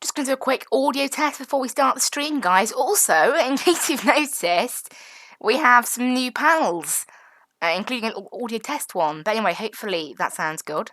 just going to do a quick audio test before we start the stream, guys. Also, in case you've noticed, we have some new panels, including an audio test one. But anyway, hopefully that sounds good.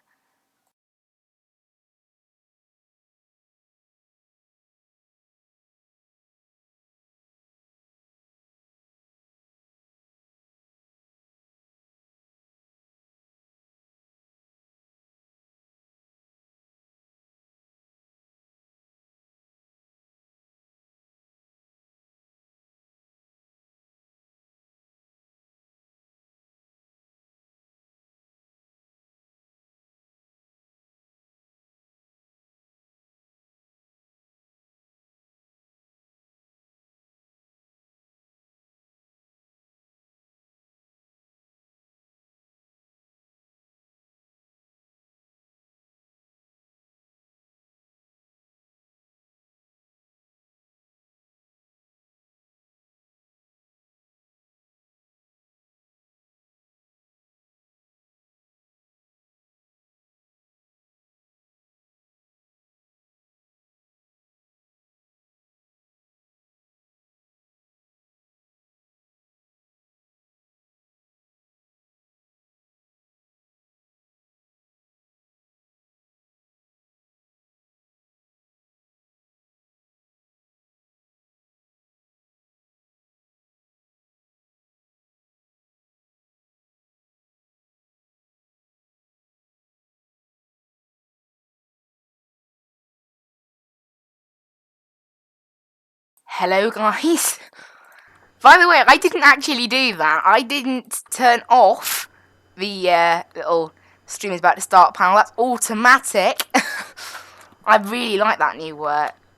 Hello, guys. By the way, I didn't actually do that. I didn't turn off the little stream is about to start panel. That's automatic. I really like that new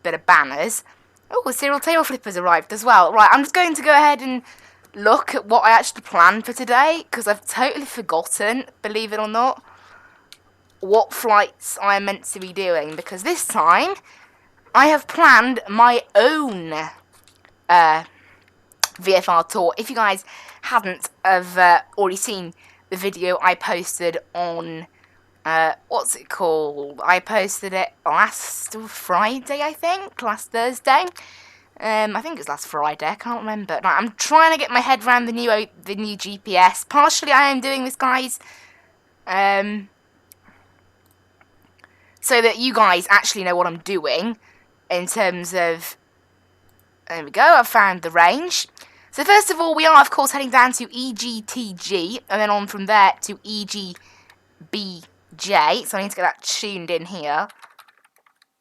bit of banners. Oh, the serial table flippers arrived as well. Right, I'm just going to go ahead and look at what I actually planned for today, because I've totally forgotten, believe it or not, what flights I am meant to be doing, because this time I have planned my own VFR tour. If you guys haven't already seen the video I posted on what's it called? I posted it last Friday, I think, last Thursday. I think it was last Friday. I can't remember. No, I'm trying to get my head around the new GPS. Partially, I am doing this, guys, so that you guys actually know what I'm doing in terms of. There we go. I've found the range. So first of all, we are of course heading down to EGTG, and then on from there to EGBJ. So I need to get that tuned in here.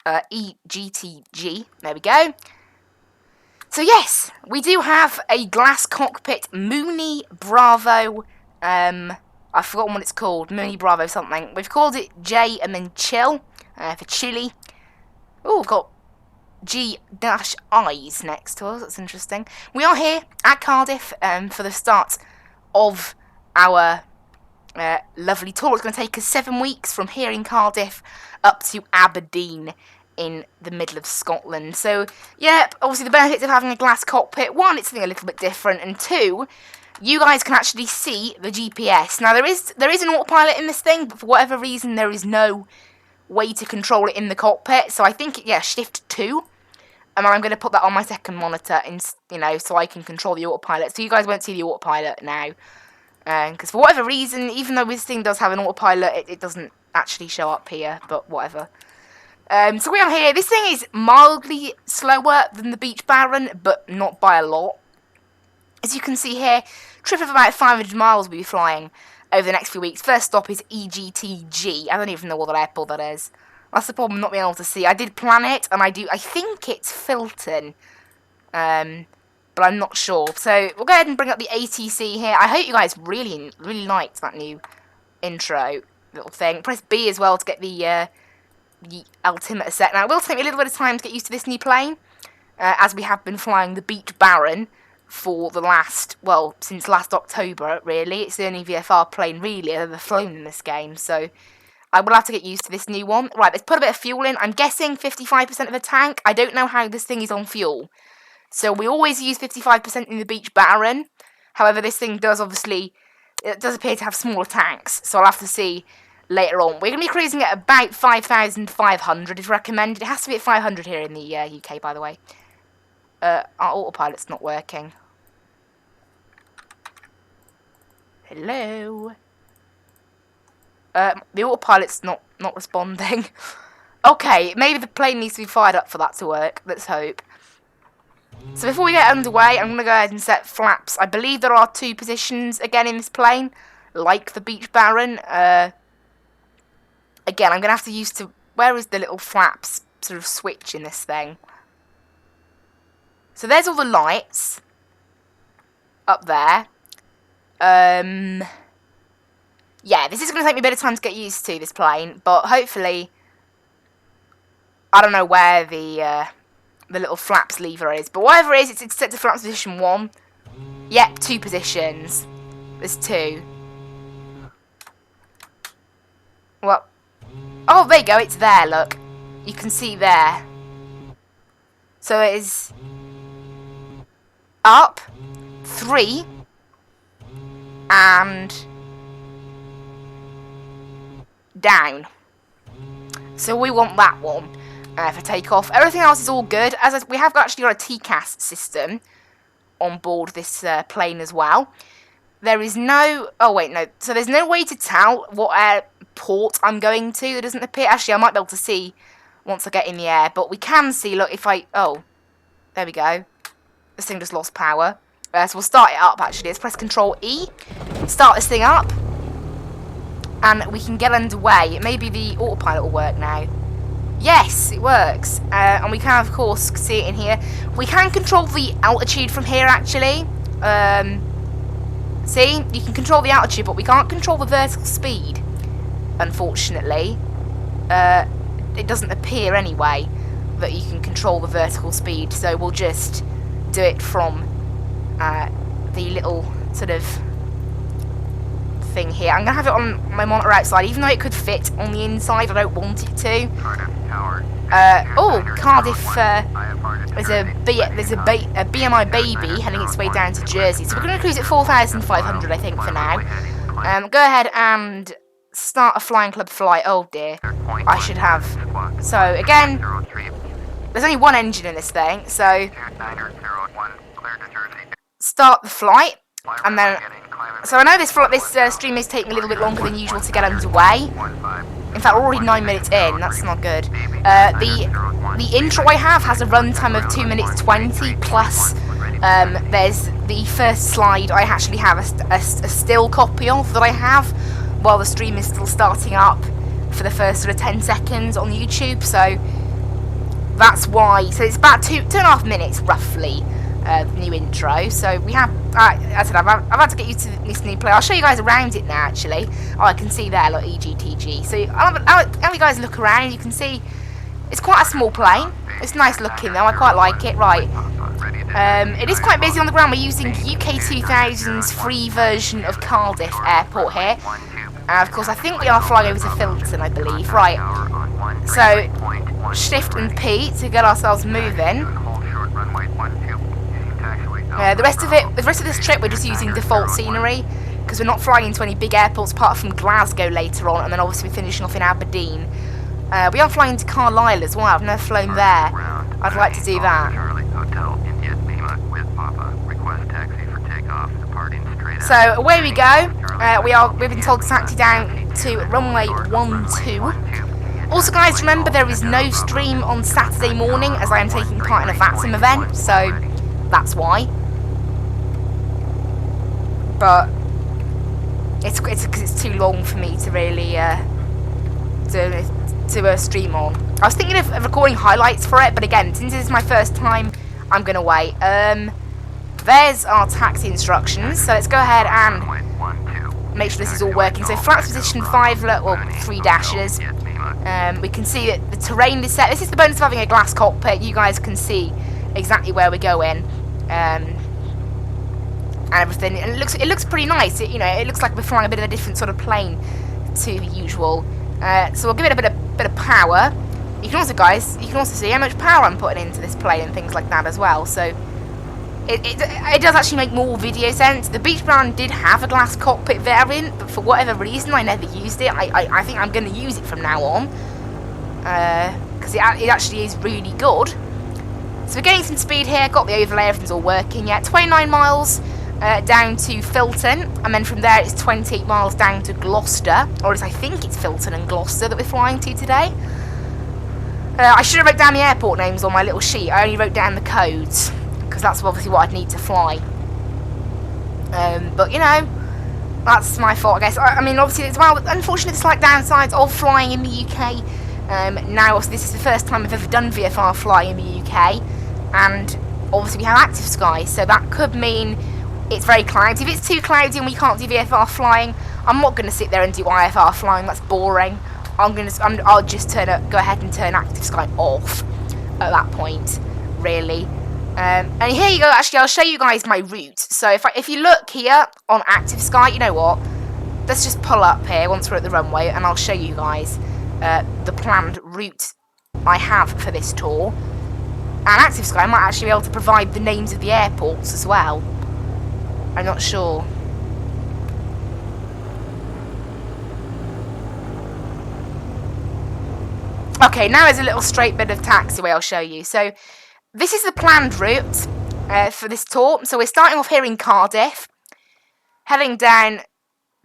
EGTG. There we go. So yes, we do have a glass cockpit Mooney Bravo. I've forgotten what it's called. Mooney Bravo something. We've called it J and then Chill for Chili. Oh, we've got G-I's next to us. That's interesting. We are here at Cardiff for the start of our lovely tour. It's going to take us 7 weeks from here in Cardiff up to Aberdeen in the middle of Scotland. So, yeah, obviously the benefits of having a glass cockpit: one, it's something a little bit different, and two, you guys can actually see the GPS. Now, there is an autopilot in this thing, but for whatever reason, there is no way to control it in the cockpit. So I think, yeah, shift 2. And I'm going to put that on my second monitor, so I can control the autopilot. So you guys won't see the autopilot now. Because for whatever reason, even though this thing does have an autopilot, it doesn't actually show up here, but whatever. So we are here. This thing is mildly slower than the Beach Baron, but not by a lot. As you can see here, trip of about 500 miles we'll be flying over the next few weeks. First stop is EGTG. I don't even know what airport that is. That's the problem, not being able to see. I did plan it, and I think it's Filton. But I'm not sure. So we'll go ahead and bring up the ATC here. I hope you guys really liked that new intro little thing. Press B as well to get the altimeter set. Now, it will take me a little bit of time to get used to this new plane, as we have been flying the Beach Baron for the since last October, really. It's the only VFR plane, really, I've ever flown in this game, so I will have to get used to this new one. Right, let's put a bit of fuel in. I'm guessing 55% of a tank. I don't know how this thing is on fuel. So we always use 55% in the Beach Baron. However, this thing does appear to have smaller tanks. So I'll have to see later on. We're going to be cruising at about 5,500 is recommended. It has to be at 500 here in the UK, by the way. Our autopilot's not working. Hello? The autopilot's not responding. Okay, maybe the plane needs to be fired up for that to work. Let's hope. So before we get underway, I'm going to go ahead and set flaps. I believe there are 2 positions again in this plane, like the Beach Baron. Again, I'm going to have to use to... Where is the little flaps sort of switch in this thing? So there's all the lights up there. Yeah, this is going to take me a bit of time to get used to, this plane, but hopefully... I don't know where the little flaps lever is, but whatever it is, it's set to flaps position 1. Yep, 2 positions. There's 2. Well, oh, there you go, it's there, look. You can see there. So it is up, 3, and down. So we want that one. For takeoff. Everything else is all good. We have actually got a TCAS system on board this plane as well. There is no... Oh, wait, no. So there's no way to tell what airport I'm going to. That doesn't appear. Actually, I might be able to see once I get in the air. But we can see, look, if I... Oh, there we go. This thing just lost power. So we'll start it up, actually. Let's press Control E. Start this thing up. And we can get underway. Maybe the autopilot will work now. Yes, it works. And we can, of course, see it in here. We can control the altitude from here, actually. See? You can control the altitude, but we can't control the vertical speed, unfortunately. It doesn't appear, anyway, that you can control the vertical speed. So we'll just do it from the little sort of thing here. I'm going to have it on my monitor outside, even though it could fit on the inside. I don't want it to. Oh, Cardiff, there's a BMI baby heading its way down to Jersey. So we're going to cruise at 4,500, I think, for now. Go ahead and start a flying club flight. Oh, dear. I should have. So, again, there's only 1 engine in this thing, so start the flight, and then... So I know this stream is taking a little bit longer than usual to get underway. In fact, we're already 9 minutes in. That's not good. The intro I have has a runtime of 2 minutes 20 plus. There's the first slide I actually have a still copy of that I have while the stream is still starting up for the first sort of 10 seconds on YouTube. So that's why. So it's about 2.5 minutes roughly. The new intro, so we have. I said I've had to get used to this new play. I'll show you guys around it now. Actually, oh, I can see there, look, EGTG. So I'll have you guys look around. You can see it's quite a small plane. It's nice looking though. I quite like it. Right, it is quite busy on the ground. We're using UK 2000's free version of Cardiff Airport here. Of course, I think we are flying over to Filton, I believe. Right, so Shift and P to get ourselves moving. The rest of this trip we're just using default scenery because we're not flying into any big airports apart from Glasgow later on, and then obviously we're finishing off in Aberdeen. We are flying to Carlisle as well. I've never flown there. I'd like to do that. So away we go. We've been told to taxi down to runway 12. Also, guys, remember there is no stream on Saturday morning as I am taking part in a VATSIM event, so that's why. But it's too long for me to really to stream on. I was thinking of recording highlights for it, but again, since this is my first time, I'm gonna wait. There's our taxi instructions. So let's go ahead and make sure this is all working. So flaps position 5, well 3 dashes. We can see that the terrain is set. This is the bonus of having a glass cockpit. You guys can see exactly where we're going. And everything, and it looks pretty nice. It looks like we're flying a bit of a different sort of plane to the usual. So we'll give it a bit of power. You can also see how much power I'm putting into this plane and things like that as well. So It does actually make more video sense. The Beach brand did have a glass cockpit variant, but for whatever reason I never used it. I think I'm going to use it from now on, because it actually is really good. So we're getting some speed here, got the overlay, everything's all working. Yeah, 29 miles down to Filton, and then from there it's 28 miles down to Gloucester, or as I think it's Filton and Gloucester that we're flying to today. I should have wrote down the airport names on my little sheet. I only wrote down the codes, because that's obviously what I'd need to fly. But, you know, that's my fault, I guess. I mean, obviously, as well, unfortunately, the slight downsides of flying in the UK. Now, obviously, this is the first time I've ever done VFR flying in the UK, and obviously we have active sky, so that could mean it's very cloudy. If it's too cloudy and we can't do VFR flying, I'm not going to sit there and do IFR flying. That's boring. I'll just go ahead and turn active sky off at that point, really. And here you go. Actually, I'll show you guys my route. So if you look here on active sky, you know what? Let's just pull up here once we're at the runway, and I'll show you guys the planned route I have for this tour. And active sky might actually be able to provide the names of the airports as well. I'm not sure. Okay, now there's a little straight bit of taxiway I'll show you. So this is the planned route for this tour. So we're starting off here in Cardiff, heading down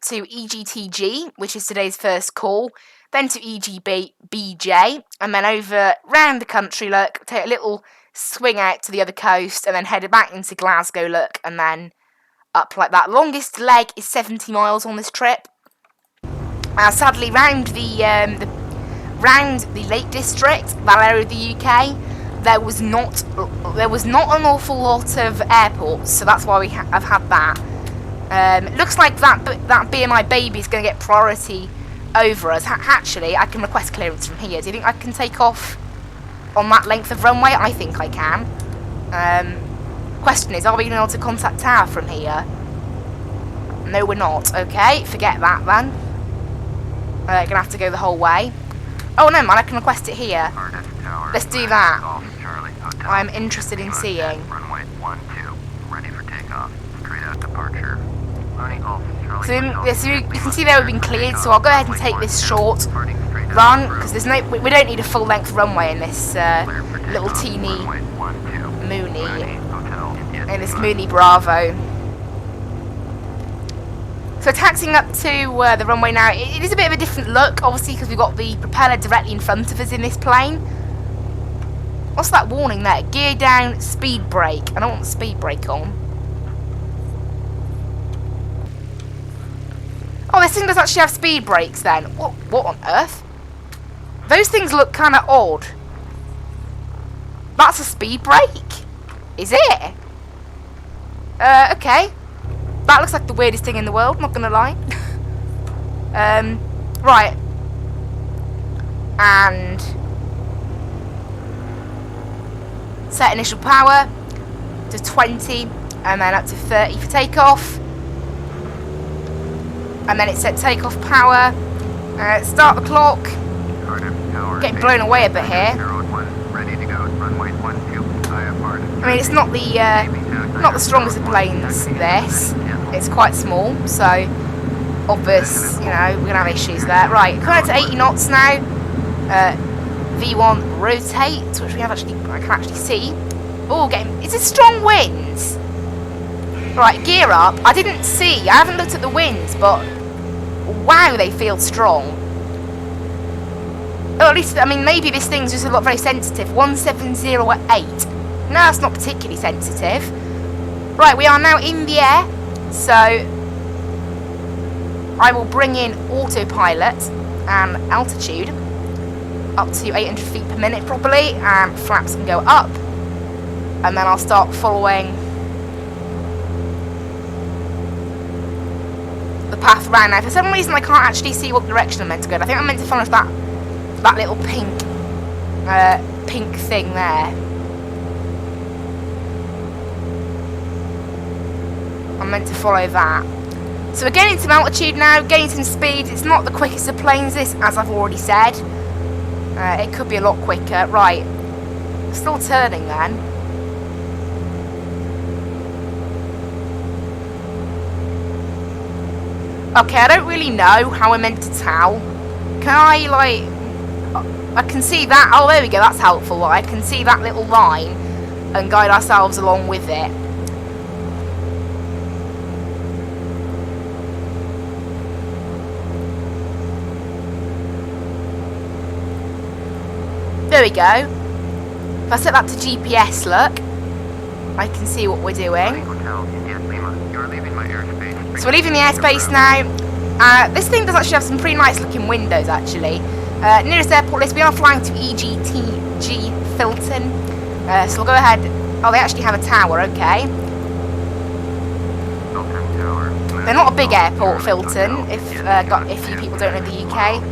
to EGTG, which is today's first call, then to EGBJ, and then over round the country, look, take a little swing out to the other coast, and then head back into Glasgow, look, and then up like that. Longest leg is 70 miles on this trip. Sadly, round the Lake District, that area of the UK, there was not an awful lot of airports, so that's why we have had that. It looks like that BMI baby is going to get priority over us. Actually, I can request clearance from here. Do you think I can take off on that length of runway? I think I can. Question is, are we going to be able to contact Tower from here? No, we're not. Okay, forget that then. Going to have to go the whole way. Oh, no, man, I can request it here. Let's do that. I'm interested in seeing. Runway 12, ready for takeoff. Straight out departure. So you can see there we've been cleared, so I'll go ahead and take this short run, because we don't need a full length runway in this little teeny Mooney, in this Mooney Bravo. So taxiing up to the runway now, it is a bit of a different look, obviously, because we've got the propeller directly in front of us in this plane. What's that warning there? Gear down, speed brake. I don't want the speed brake on. Oh, this thing does actually have speed brakes then. What on earth? Those things look kind of odd. That's a speed brake? Is it? Okay. That looks like the weirdest thing in the world, not gonna lie. Right. And set initial power to 20, and then up to 30 for takeoff. And then it said takeoff power. Start the clock. Getting blown away a bit here. I mean, it's not the strongest of planes. This, it's quite small, so obvious. You know, we're gonna have issues there. Right, coming to 80 knots now. V1 rotate, which I can actually see. Oh, is it strong winds? Right, gear up. I didn't see. I haven't looked at the winds, but wow, they feel strong. Or at least, I mean, maybe this thing's just a lot very sensitive. 170 at 8. No, that's not particularly sensitive. Right, we are now in the air, so I will bring in autopilot and altitude up to 800 feet per minute probably, and flaps can go up, and then I'll start following the path around. Now, for some reason I can't actually see what direction I'm meant to go in. I think I'm meant to follow that little pink thing there. I'm meant to follow that. So we're getting some altitude now, getting some speed. It's not the quickest of planes, this, as I've already said. It could be a lot quicker. Right, still turning then. Okay, I don't really know how I'm meant to tell. Can I, like... I can see that... Oh, there we go, that's helpful. I can see that little line and guide ourselves along with it. There we go. If I set that to GPS, look, I can see what we're doing. So we're leaving the airspace now. This thing does actually have some pretty nice looking windows, actually. Nearest airport list, we are flying to EGTG Filton. So we'll go ahead. Oh, they actually have a tower, okay. They're not a big airport, Filton, if you people don't know the UK.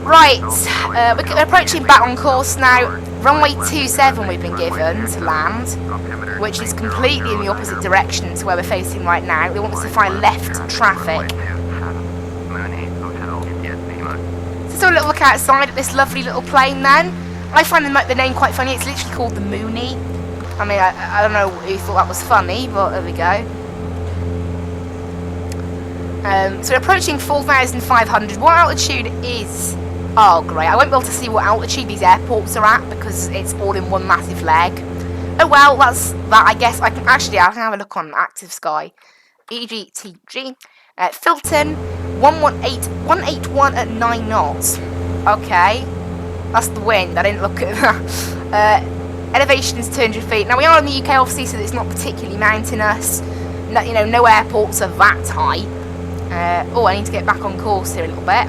Right, we're approaching back on course now. Runway 27 we've been given to land, which is completely in the opposite direction to where we're facing right now. They want us to fly left traffic. So let's have a little look outside at this lovely little plane then. I find the name quite funny. It's literally called the Mooney. I mean, I don't know who thought that was funny, but there we go. So we're approaching 4,500. What altitude is... Oh, great. I won't be able to see what altitude these airports are at because it's all in one massive leg. Oh, well, that's that. I guess I can have a look on Active Sky. EGTG. Filton, 181 at 9 knots. Okay. That's the wind. I didn't look at that. Elevation is 200 feet. Now, we are in the UK, obviously, so it's not particularly mountainous. No, you know, no airports are that high. Oh, I need to get back on course here a little bit.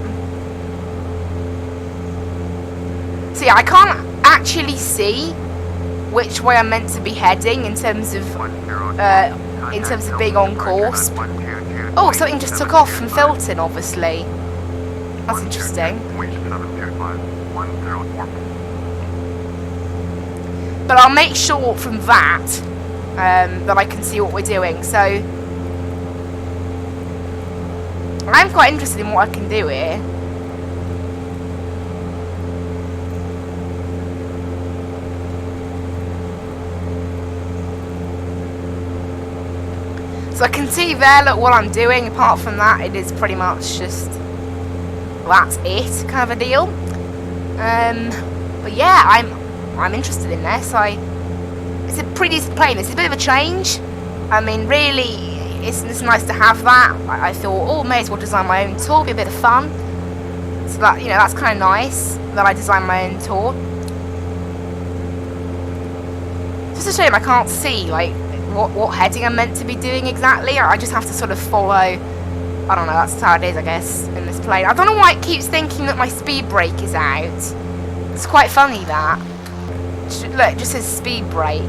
So yeah, I can't actually see which way I'm meant to be heading in terms of being on course. Oh, something just took off from Filton, obviously. That's interesting. But I'll make sure from that that I can see what we're doing. So I'm quite interested in what I can do here. So I can see there, look, what I'm doing. Apart from that, it is pretty much just, that's it, kind of a deal. But yeah, I'm interested in this. It's a pretty decent plane. It's a bit of a change. I mean, really, it's nice to have that. I thought, oh, may as well design my own tour, be a bit of fun. So that, you know, that's kind of nice that I designed my own tour. Just a shame I can't see, like, what heading I'm meant to be doing exactly. I just have to sort of follow, I don't know, that's how it is, I guess, in this plane. I don't know why it keeps thinking that my speed brake is out. It's quite funny, that. Look, it just says speed brake.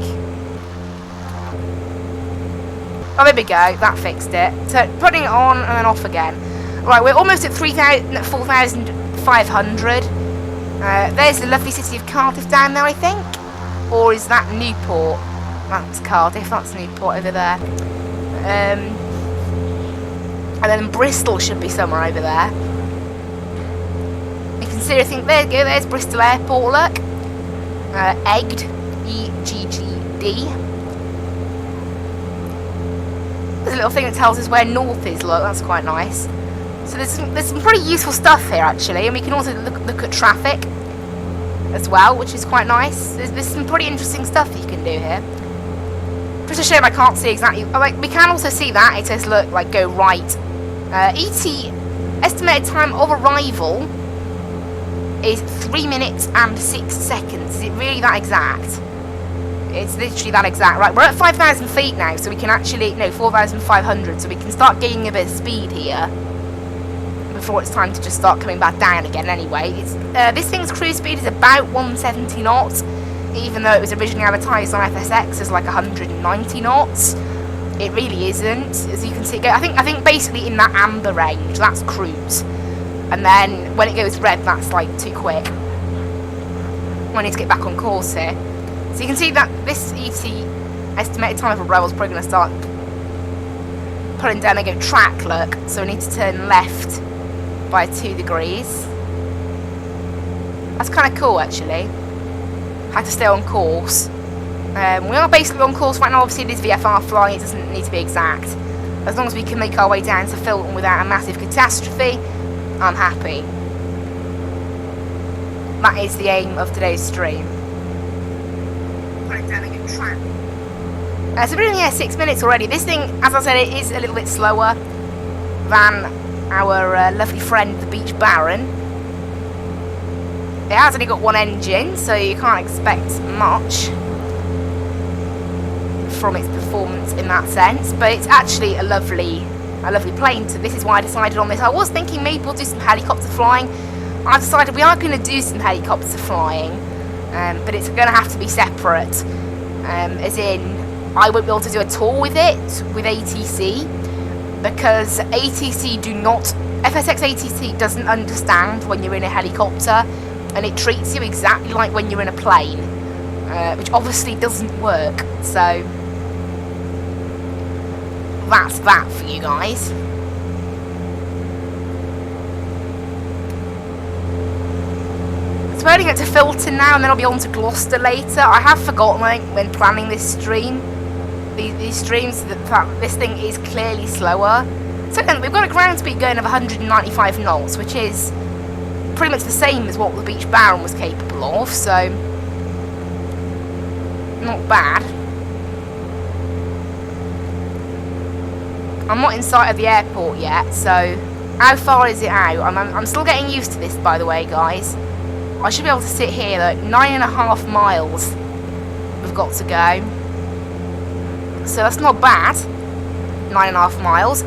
Oh, there we go, that fixed it. So, putting it on and then off again. Right, we're almost at 4,500. There's the lovely city of Cardiff down there, I think. Or is that Newport? That's Cardiff, that's Newport over there. And then Bristol should be somewhere over there. You can see, I think, there you go, there's Bristol Airport, look. Egged, E-G-G-D. There's a little thing that tells us where north is, look, that's quite nice. So there's some pretty useful stuff here, actually, and we can also look at traffic as well, which is quite nice. There's some pretty interesting stuff that you can do here. Just a shame I can't see exactly. Like, we can also see that it says, look, like, go right. ET estimated time of arrival is 3 minutes and 6 seconds. Is it really that exact? It's literally that exact. Right, we're at 5,000 feet now, so we can actually, no, 4,500, so we can start gaining a bit of speed here before it's time to just start coming back down again anyway. This thing's cruise speed is about 170 knots. Even though it was originally advertised on FSX as like 190 knots, it really isn't. As you can see, I think basically in that amber range, that's cruise, and then when it goes red, that's like too quick. I need to get back on course here. So you can see that this ET estimated time of arrival is probably going to start pulling down again. Track, look. So we need to turn left by 2 degrees. That's kind of cool, actually. Had to stay on course. We are basically on course right now. Obviously, it is VFR flying. It doesn't need to be exact. As long as we can make our way down to Filton without a massive catastrophe, I'm happy. That is the aim of today's stream. So we're only 6 minutes already. This thing, as I said, it is a little bit slower than our lovely friend, the Beach Baron. It has only got one engine, so you can't expect much from its performance in that sense. But it's actually a lovely plane. So this is why I decided on this. I was thinking maybe we'll do some helicopter flying. I've decided we are going to do some helicopter flying, but it's going to have to be separate. As in, I won't be able to do a tour with it, with ATC, because FSX ATC doesn't understand when you're in a helicopter, and it treats you exactly like when you're in a plane, which obviously doesn't work. So that's that for you guys. So we're heading up to Filton now, and then I'll be on to Gloucester later. I have forgotten, like, when planning this stream, these streams, that this thing is clearly slower. So then we've got a ground speed going of 195 knots, which is pretty much the same as what the Beach Baron was capable of, so not bad. I'm not in sight of the airport yet, so how far is it out? I'm still getting used to this, by the way, guys. I should be able to sit here, though. 9.5 miles we've got to go. So that's not bad. 9.5 miles.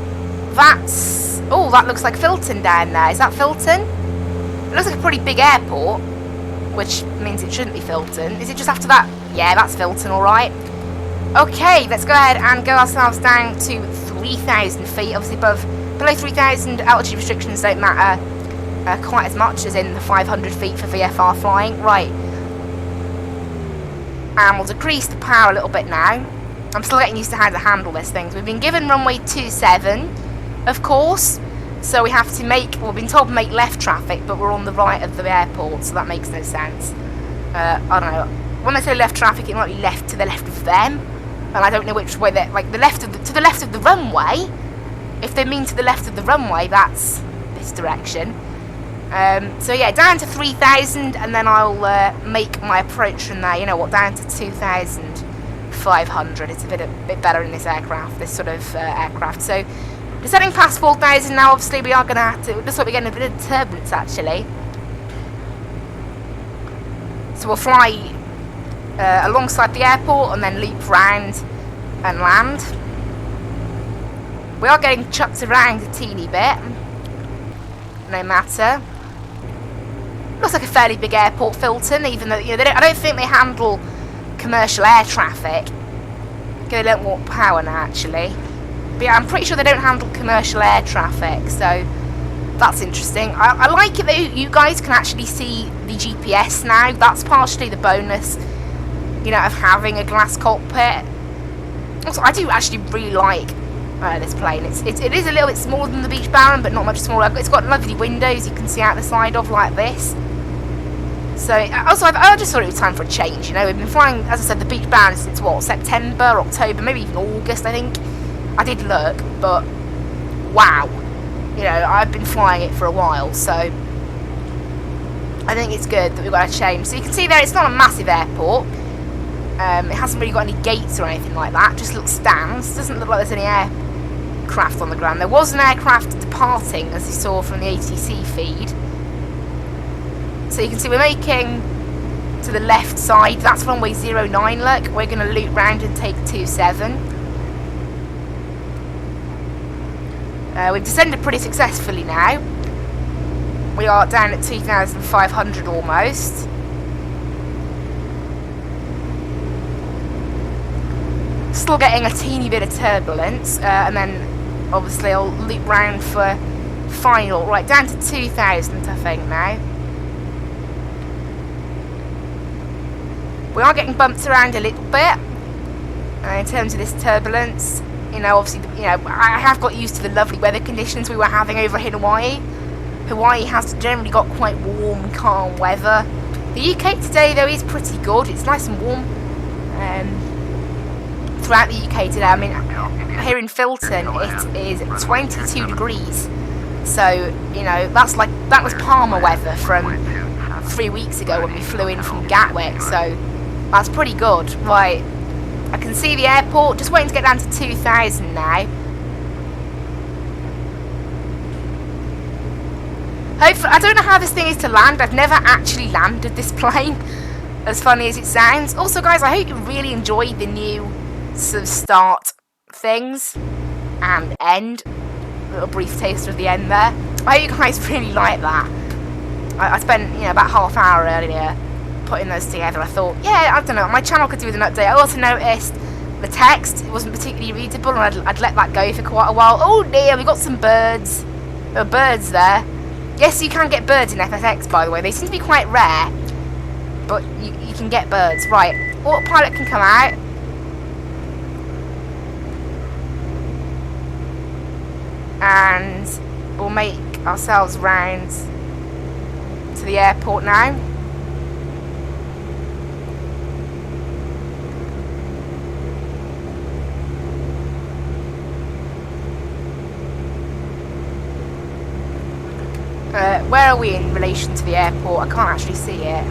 That's... oh, that looks like Filton down there. Is that Filton? It looks like a pretty big airport, which means it shouldn't be Filton. Is it just after that? Yeah, that's Filton, alright. Okay, let's go ahead and go ourselves down to 3,000 feet. Obviously, below 3,000, altitude restrictions don't matter quite as much as in the 500 feet for VFR flying. Right. And we'll decrease the power a little bit now. I'm still getting used to how to handle this thing. We've been given runway 27, of course. So we have to we've been told to make left traffic, but we're on the right of the airport, so that makes no sense. I don't know. When they say left traffic, it might be left to the left of them. And I don't know which way they're, like, to the left of the runway. If they mean to the left of the runway, that's this direction. So yeah, down to 3,000, and then I'll make my approach from there. You know what, down to 2,500. It's a bit better in this aircraft, this sort of aircraft. So descending past 4,000 now. Obviously, we are going to have to. Looks like we're getting a bit of turbulence actually. So we'll fly alongside the airport and then loop round and land. We are getting chucked around a teeny bit. No matter. Looks like a fairly big airport, Filton, even though, you know, I don't think they handle commercial air traffic. They don't want power now, actually. But yeah, I'm pretty sure they don't handle commercial air traffic, so that's interesting. I like it that you guys can actually see the GPS now. That's partially the bonus, you know, of having a glass cockpit. Also, I do actually really like this plane. It is a little bit smaller than the Beach Baron, but not much smaller. It's got lovely windows you can see out the side of, like this. So, also, I just thought it was time for a change, you know. We've been flying, as I said, the Beach Baron since, what, September, October, maybe even August, I think. I did look, but wow. You know, I've been flying it for a while, so I think it's good that we've got a change. So you can see there, it's not a massive airport. It hasn't really got any gates or anything like that, just little stands. Doesn't look like there's any aircraft on the ground. There was an aircraft departing, as you saw from the ATC feed. So you can see we're making to the left side. That's runway 09, look. We're going to loop round and take 27. We've descended pretty successfully now. We are down at 2,500 almost. Still getting a teeny bit of turbulence, and then obviously I'll loop round for final. Right, down to 2,000 I think now. We are getting bumped around a little bit in terms of this turbulence. You know, obviously, you know, I have got used to the lovely weather conditions we were having over here in Hawaii. Hawaii has generally got quite warm, calm weather. The UK today, though, is pretty good. It's nice and warm throughout the UK today. I mean, here in Filton, it is 22 degrees. So, you know, that was Palmer weather from 3 weeks ago when we flew in from Gatwick. So, that's pretty good. Right, I can see the airport. Just waiting to get down to 2,000 now. Hopefully, I don't know how this thing is to land. I've never actually landed this plane, as funny as it sounds. Also, guys, I hope you really enjoyed the new sort of start things and end. A little brief taster of the end there. I hope you guys really like that. I spent, you know, about half an hour earlier putting those together. I thought, yeah, I don't know, my channel could do with an update. I also noticed the text wasn't particularly readable, and I'd let that go for quite a while. Oh dear, we got some birds. There are birds there. Yes, you can get birds in FSX, by the way. They seem to be quite rare, but you can get birds. Right, autopilot can come out. And we'll make ourselves round to the airport now. Where are we in relation to the airport? I can't actually see it.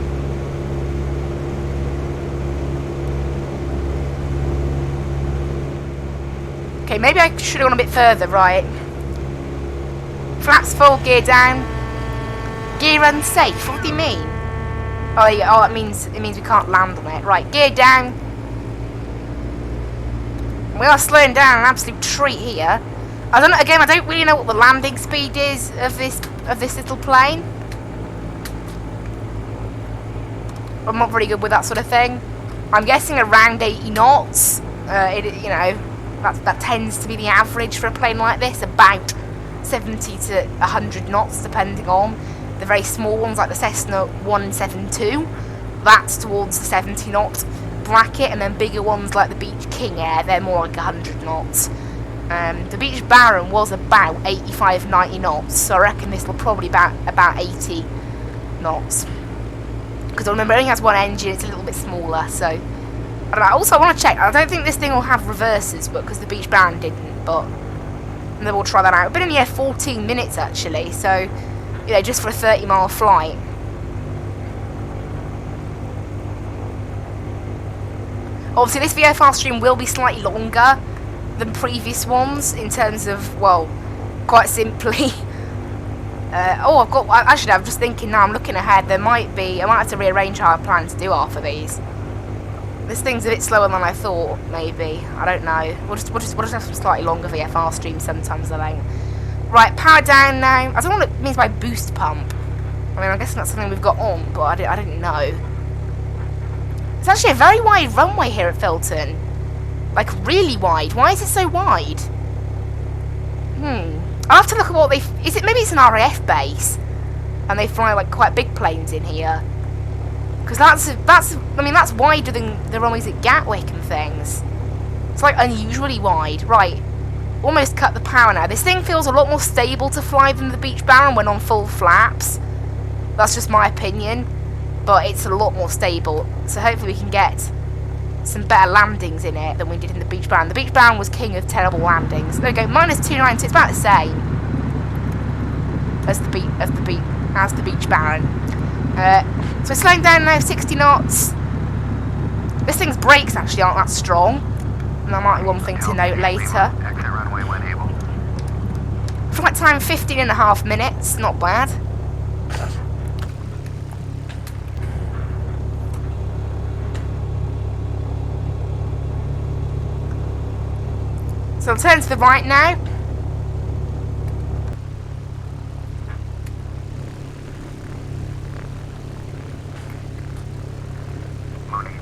Okay, maybe I should have gone a bit further, right? Flaps full, gear down. Gear unsafe, what do you mean? Oh, yeah, oh, it means we can't land on it. Right, gear down. We are slowing down an absolute treat here. I don't really know what the landing speed is of this little plane. I'm not very good with that sort of thing. I'm guessing around 80 knots. You know, that tends to be the average for a plane like this, about 70 to 100 knots, depending on the very small ones like the Cessna 172. That's towards the 70 knot bracket, and then bigger ones like the Beech King Air, they're more like 100 knots. The Beech Baron was about 85-90 knots, so I reckon this will probably about 80 knots. Because I remember it only has one engine, it's a little bit smaller, so I don't know. Also, I want to check. I don't think this thing will have reverses, but because the Beech Baron didn't, but then we'll try that out. We've been in here 14 minutes actually, so you know, just for a 30-mile flight. Obviously, this VFR stream will be slightly longer than previous ones in terms of, well, quite simply. Actually, I'm just thinking now, I'm looking ahead, I might have to rearrange how I plan to do half of these. This thing's a bit slower than I thought, maybe. I don't know. We'll just have some slightly longer VFR streams sometimes, I think. Right, power down now. I don't know what it means by boost pump. I mean, I guess that's something we've got on, but I didn't know. It's actually a very wide runway here at Filton. Like, really wide. Why is it so wide? I'll have to look at what they... maybe it's an RAF base, and they fly, like, quite big planes in here. Because that's wider than the runways at Gatwick and things. It's, like, unusually wide. Right. Almost cut the power now. This thing feels a lot more stable to fly than the Beech Baron when on full flaps. That's just my opinion. But it's a lot more stable. So hopefully we can get some better landings in it than we did in the Beech Baron. The Beech Baron was king of terrible landings. There we go, -290. It's about the same as the Beech Baron. So we're slowing down now, 60 knots. This thing's brakes actually aren't that strong, and that might be one thing to note later. Flight time 15.5 minutes, not bad. So I'll turn to the right now.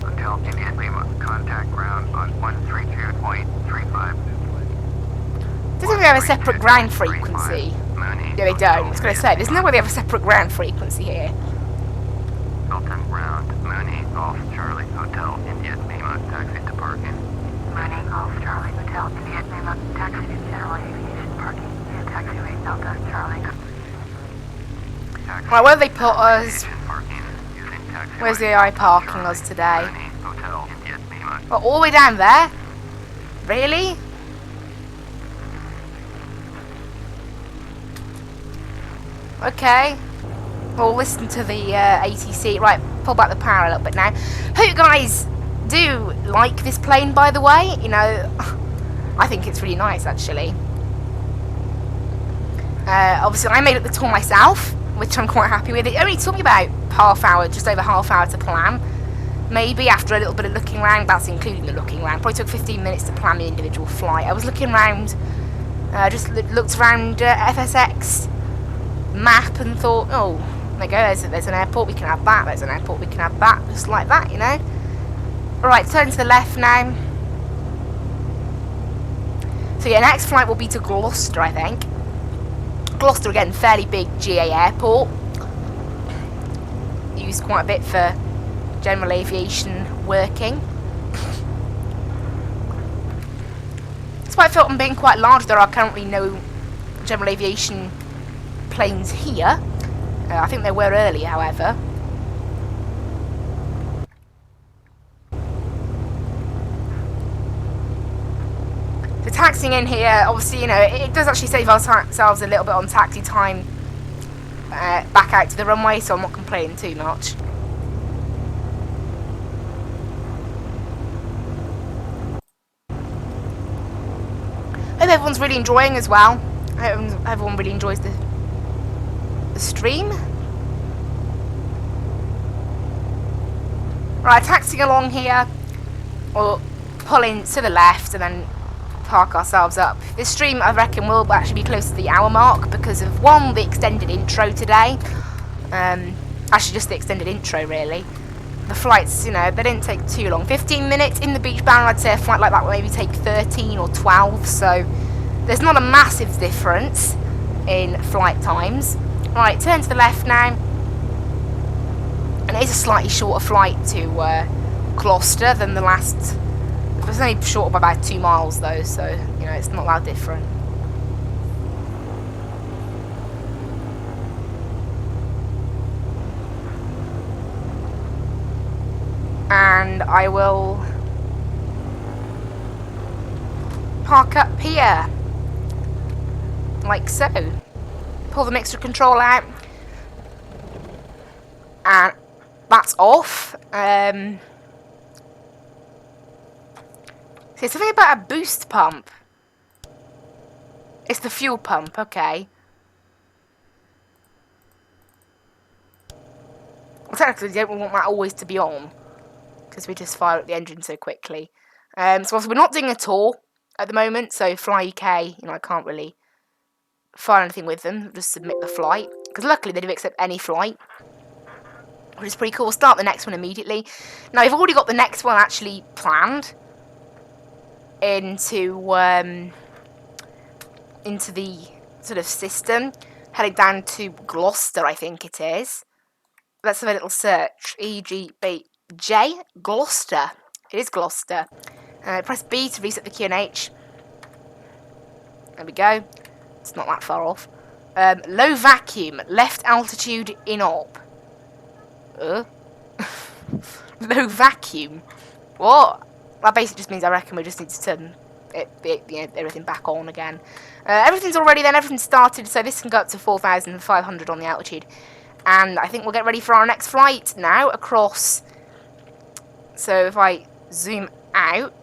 Hotel India Lima, contact ground on 132.35. Doesn't they have a separate ground frequency? Yeah, they don't. I was going to say, there's no way they have a separate ground frequency here. Filton ground, Mooney, Golf Charlie, Hotel India Lima, taxi to parking. Mooney, Golf Charlie, Hotel India Lima, taxi to general aviation parking. Via taxiway Delta Charlie. Right, where have they put us? Where's the AI parking us today? Oh, all the way down there? Really? Okay. We'll listen to the ATC. Right, pull back the power a little bit now. Hope you guys do like this plane, by the way. You know, I think it's really nice, actually. Obviously, I made up the tour myself, which I'm quite happy with. It only took me about half hour, just over half hour to plan. Maybe after a little bit of looking around, that's including the looking around. Probably took 15 minutes to plan the individual flight. I was looking around, just looked around FSX map and thought, oh, there you go, there's an airport, we can have that, there's an airport, we can have that, just like that, you know. Alright, turn to the left now. So yeah, next flight will be to Gloucester, I think. Gloucester, again, fairly big GA airport. Used quite a bit for general aviation working. Despite Filton being quite large, there are currently no general aviation planes here. I think there were earlier, however. So taxiing in here, obviously, you know, it does actually save ourselves a little bit on taxi time back out to the runway, so I'm not complaining too much. Hope everyone's really enjoying as well. I hope everyone really enjoys the stream. Right, taxiing along here, we'll pull in to the left and then park ourselves up. This stream, I reckon, will actually be close to the hour mark because of, one, the extended intro today. Actually, just the extended intro, really. The flights, you know, they didn't take too long. 15 minutes in the beach bound, I'd say a flight like that will maybe take 13 or 12, so there's not a massive difference in flight times. Right, turn to the left now. And it is a slightly shorter flight to Gloucester than the last. It's only short by about 2 miles though, so you know it's not that different. And I will park up here, like so. Pull the mixture control out, and that's off. So something about a boost pump. It's the fuel pump, okay. Well, technically, you don't want that always to be on, because we just fire up the engine so quickly. So obviously we're not doing a tour at the moment, so Fly UK, you know, I can't really fire anything with them, just submit the flight. Because luckily they do accept any flight, which is pretty cool. We'll start the next one immediately. Now, I've already got the next one actually planned into the sort of system, heading down to Gloucester, I think it is. Let's have a little search. EGBJ Gloucester. It is Gloucester. Press B to reset the QNH. There we go. It's not that far off. Low vacuum, left altitude in op. Low vacuum. What? That basically just means I reckon we just need to turn everything back on again. Everything's already then, everything's started, so this can go up to 4,500 on the altitude. And I think we'll get ready for our next flight now across. So if I zoom out,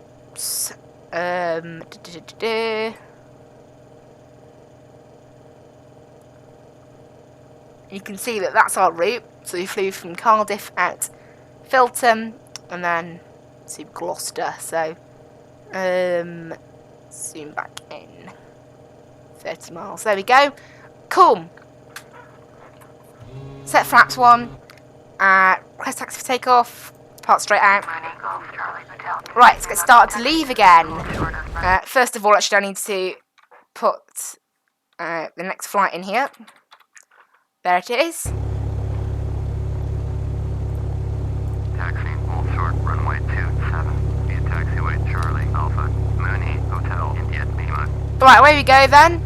you can see that that's our route. So we flew from Cardiff out Filton and then to Gloucester. So zoom back in 30 miles. There we go. Cool. Set flaps 1. Press taxi for takeoff. Depart straight out. Right, let's get started to leave again. First of all, actually, I need to put the next flight in here. There it is. Taxi, hold short, runway 27. Be a taxiway, Charlie, Alpha, Mooney, Hotel, India, Lima. Right, away we go then.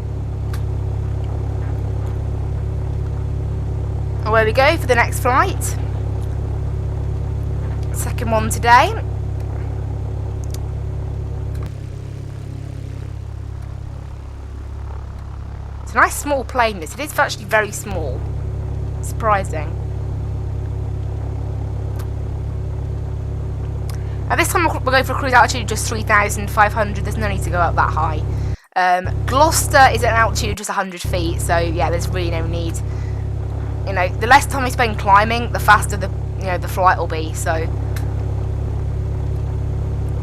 Away we go for the next flight. Second one today. It's a nice small plane, this. It is actually very small. Surprising. At this time, we'll go for a cruise altitude of just 3,500. There's no need to go up that high. Gloucester is at an altitude of just 100 feet, so yeah, there's really no need. You know, the less time we spend climbing, the faster the flight will be. So,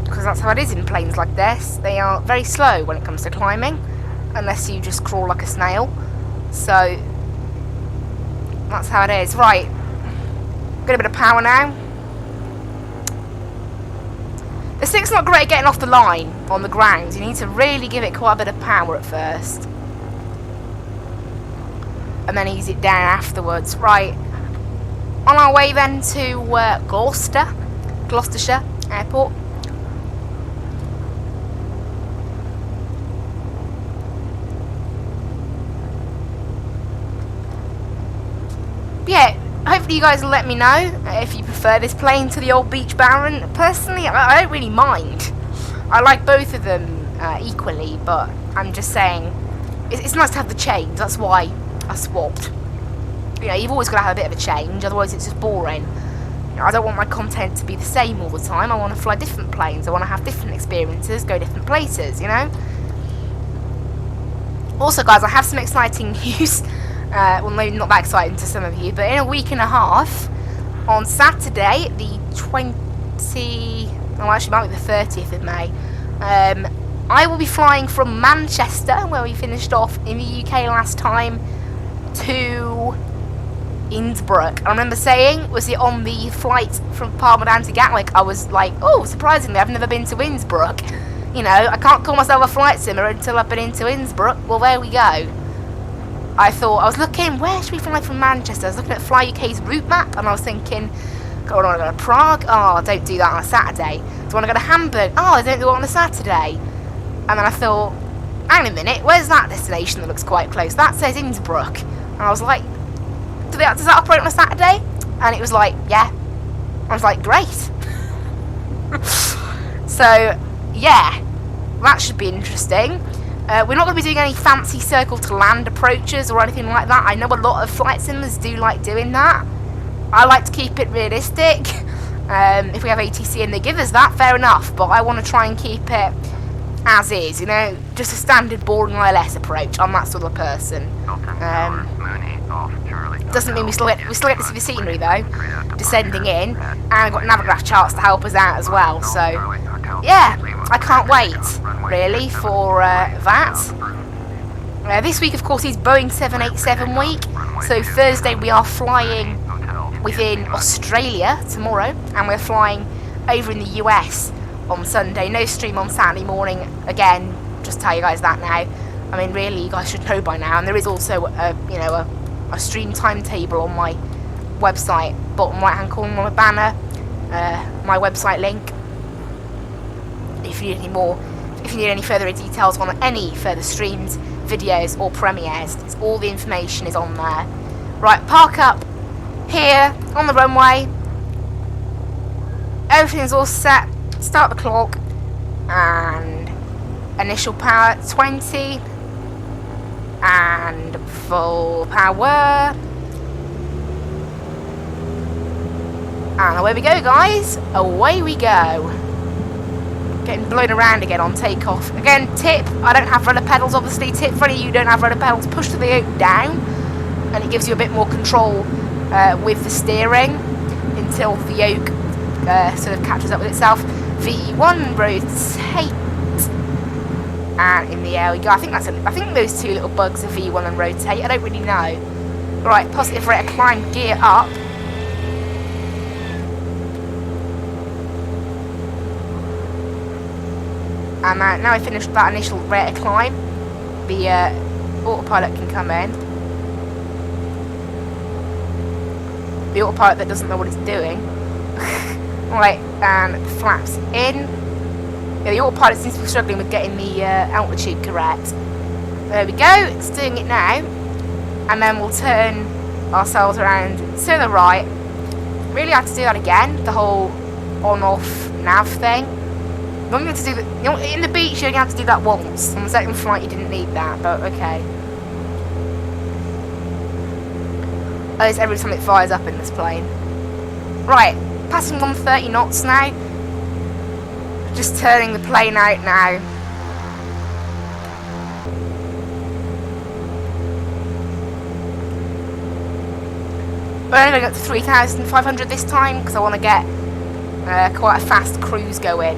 because that's how it is in planes like this. They are very slow when it comes to climbing, unless you just crawl like a snail. So that's how it is. Right, got a bit of power now. The stick's not great at getting off the line on the ground. You need to really give it quite a bit of power at first, and then ease it down afterwards. Right, on our way then to Gloucestershire Airport. Yeah, hopefully you guys will let me know if you prefer this plane to the old Beach Baron. Personally, I don't really mind. I like both of them equally, but I'm just saying it's nice to have the change. That's why I swapped. You know, you've always got to have a bit of a change, otherwise it's just boring. You know, I don't want my content to be the same all the time. I want to fly different planes. I want to have different experiences, go different places, you know? Also, guys, I have some exciting news. Well, maybe not that exciting to some of you, but in a week and a half, on Saturday, the 30th of May, I will be flying from Manchester, where we finished off in the UK last time, to Innsbruck. I remember saying, was it on the flight from Palma down to Gatwick? I was like, oh, surprisingly, I've never been to Innsbruck. You know, I can't call myself a flight simmer until I've been into Innsbruck. Well, there we go. I was looking, where should we fly from Manchester? I was looking at Fly UK's route map, and I was thinking, do I want to go to Prague? Oh, don't do that on a Saturday. Do I want to go to Hamburg? Oh, I don't do it on a Saturday. And then I thought, hang on a minute, where's that destination that looks quite close? That says Innsbruck. And I was like, does that operate on a Saturday? And it was like, yeah. I was like, great. So, yeah, that should be interesting. We're not going to be doing any fancy circle to land approaches or anything like that. I know a lot of flight simmers do like doing that. I like to keep it realistic. If we have ATC and they give us that, fair enough. But I want to try and keep it as is, you know, just a standard boring ILS approach. I'm that sort of person. Doesn't mean we still get to see the scenery though, descending in, and I've got Navigraph charts to help us out as well. So yeah, I can't wait really for that. This week, of course, is Boeing 787 week. So Thursday we are flying within Australia tomorrow, and we're flying over in the US on Sunday. No stream on Saturday morning. Again, just tell you guys that now. I mean, really, you guys should know by now. And there is also a stream timetable on my website, bottom right hand corner on the banner. My website link. If you need any further details on any further streams, videos or premieres, all the information is on there. Right, park up here on the runway. Everything's all set. Start the clock, and initial power 20, and full power. And away we go, guys. Away we go. Getting blown around again on takeoff. Again, tip, I don't have rudder pedals, obviously. Tip for any of you who don't have rudder pedals, push the yoke down, and it gives you a bit more control with the steering until the yoke sort of catches up with itself. V1 rotate, and in the air we go. I think those two little bugs are V1 and rotate. I don't really know. Right, positive rate of climb, gear up. And now I finished that initial rate of climb, the autopilot can come in. The autopilot that doesn't know what it's doing. Right, and flaps in. Yeah, the autopilot seems to be struggling with getting the altitude correct. There we go, it's doing it now. And then we'll turn ourselves around to the right. Really have to do that again, the whole on-off nav thing. You only have to do that, in the beach you only have to do that once. On the second flight you didn't need that, but okay. As every time it fires up in this plane. Right, passing 130 knots now. Just turning the plane out now. We're only going up to 3,500 this time because I want to get quite a fast cruise going,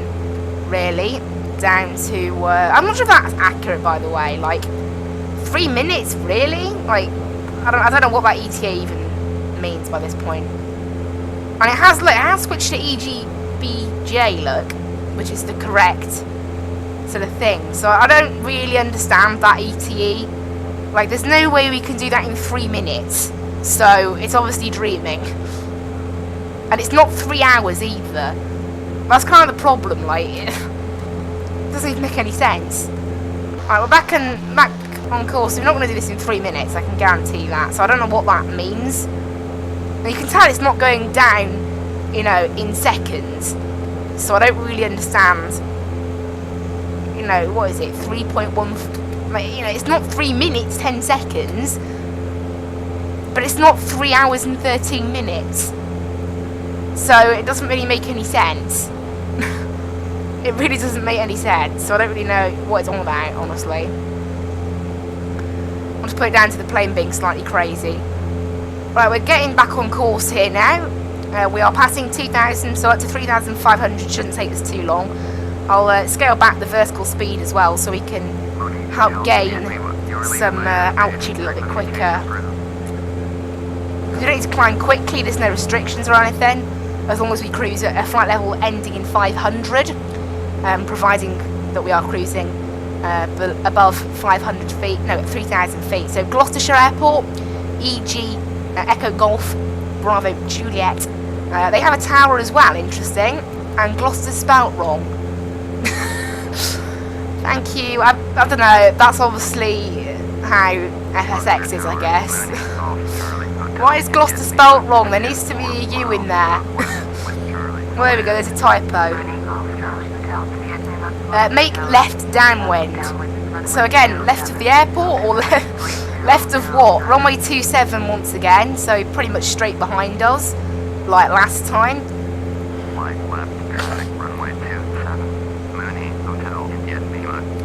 really. Down to, I'm not sure if that's accurate, by the way. Like, 3 minutes, really? Like, I don't know what that ETA even means by this point. And it has switched to EGBJ, look, which is the correct sort of thing. So I don't really understand that ETA. Like, there's no way we can do that in 3 minutes. So it's obviously dreaming. And it's not 3 hours either. That's kind of the problem, like, it doesn't even make any sense. Alright, we're back on course. We're not going to do this in 3 minutes, I can guarantee that. So I don't know what that means. And you can tell it's not going down, you know, in seconds. So I don't really understand. You know, what is it? 3.1. Like, you know, it's not 3 minutes, 10 seconds. But it's not 3 hours and 13 minutes. So it doesn't really make any sense. It really doesn't make any sense. So I don't really know what it's all about, honestly. I'll just put it down to the plane being slightly crazy. Right, we're getting back on course here now. We are passing 2,000, so up to 3,500 shouldn't take us too long. I'll scale back the vertical speed as well, so we can help gain some altitude a little bit quicker. We don't need to climb quickly, there's no restrictions or anything, as long as we cruise at a flight level ending in 500, providing that we are cruising above 500 feet, no, 3,000 feet. So Gloucestershire Airport, EG, Echo Golf, Bravo Juliet. They have a tower as well, interesting, and Gloucester's spelt wrong. Thank you, I don't know, that's obviously how FSX is, I guess. Why is Gloucester spelt wrong? There needs to be a U in there. Well, there we go, there's a typo. Make left downwind. So again, left of the airport or left of what? Runway 27 once again, so pretty much straight behind us, like last time.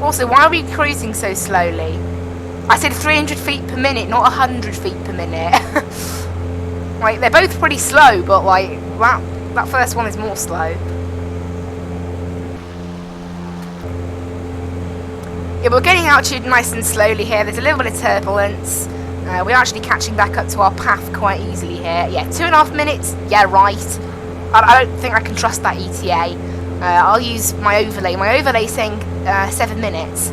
Also, why are we cruising so slowly? I said 300 feet per minute, not 100 feet per minute. Like, they're both pretty slow, but like, that first one is more slow. Yeah, we're getting altitude nice and slowly here. There's a little bit of turbulence. We're actually catching back up to our path quite easily here. Yeah, 2.5 minutes. Yeah, right. I don't think I can trust that ETA. I'll use my overlay. My overlay is saying 7 minutes,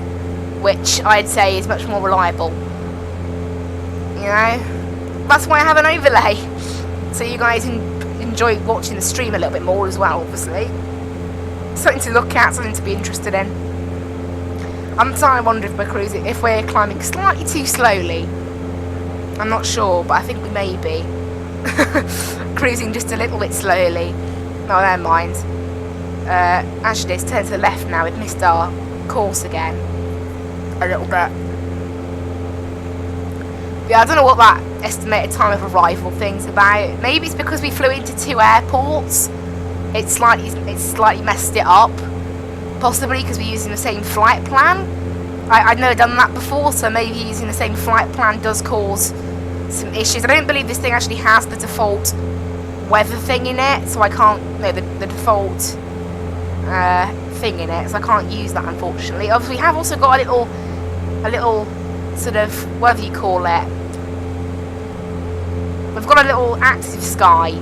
which I'd say is much more reliable. You know, that's why I have an overlay, so you guys enjoy watching the stream a little bit more as well. Obviously, something to look at, something to be interested in. I'm starting to wonder if we're climbing slightly too slowly. I'm not sure, but I think we may be cruising just a little bit slowly. No, never mind. Actually, let's turn to the left now. We've missed our course again a little bit. Yeah, I don't know what that estimated time of arrival thing's about. Maybe it's because we flew into 2 airports. It's slightly messed it up. Possibly because we're using the same flight plan. I'd never done that before, so maybe using the same flight plan does cause some issues. I don't believe this thing actually has the default weather thing in it, so I can't, no, the default thing in it, so I can't use that, unfortunately. Obviously, we have also got a little sort of, whatever you call it, we've got a little active sky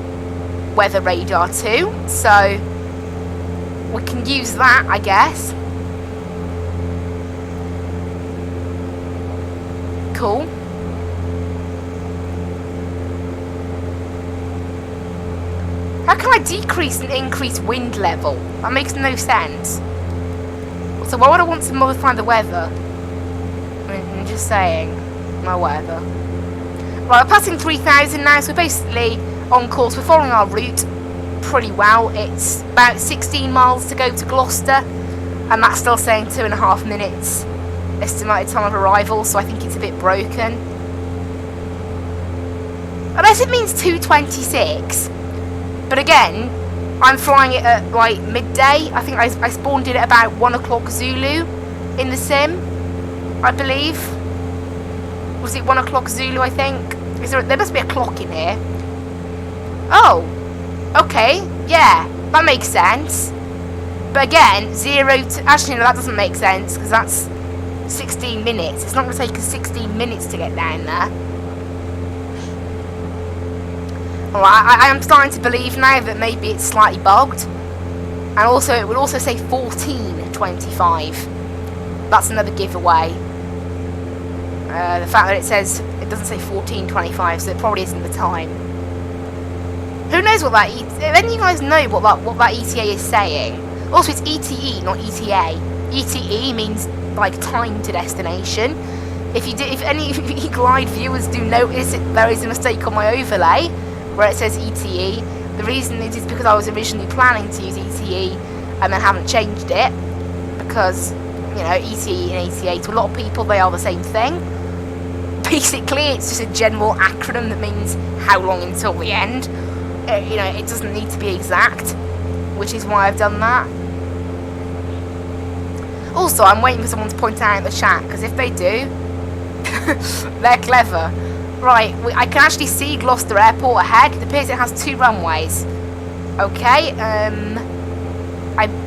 weather radar too, so we can use that, I guess. Cool. How can I decrease and increase wind level? That makes no sense. So why would I want to modify the weather? I'm just saying. No, whatever. Right, we're passing 3,000 now, so we're basically on course. We're following our route pretty well. It's about 16 miles to go to Gloucester, and that's still saying 2.5 minutes estimated time of arrival, so I think it's a bit broken. Unless it means 2:26. But again, I'm flying it at like midday. I think I spawned in at about 1 o'clock Zulu in the sim, I believe. Was it 1 o'clock Zulu, I think? There must be a clock in here. Oh, okay, yeah, that makes sense. But again, 0 to... Actually, no, that doesn't make sense, because that's 16 minutes. It's not going to take us 16 minutes to get down there. Alright, I am starting to believe now that maybe it's slightly bugged. And also, it would also say 14:25. That's another giveaway. The fact that it says, it doesn't say 14:25, so it probably isn't the time. Who knows what that... If any of you guys know what that ETA is saying. Also, it's ETE, not ETA. ETE means, like, time to destination. If any eagle-eyed viewers do notice that there is a mistake on my overlay, where it says ETE, the reason is because I was originally planning to use ETE and then haven't changed it, because, you know, ETE and ETA, to a lot of people they are the same thing. Basically, it's just a general acronym that means how long until the end. You know, it doesn't need to be exact, which is why I've done that. Also, I'm waiting for someone to point out in the chat, because if they do, they're clever. Right, I can actually see Gloucester Airport ahead. It appears it has 2 runways. Okay, I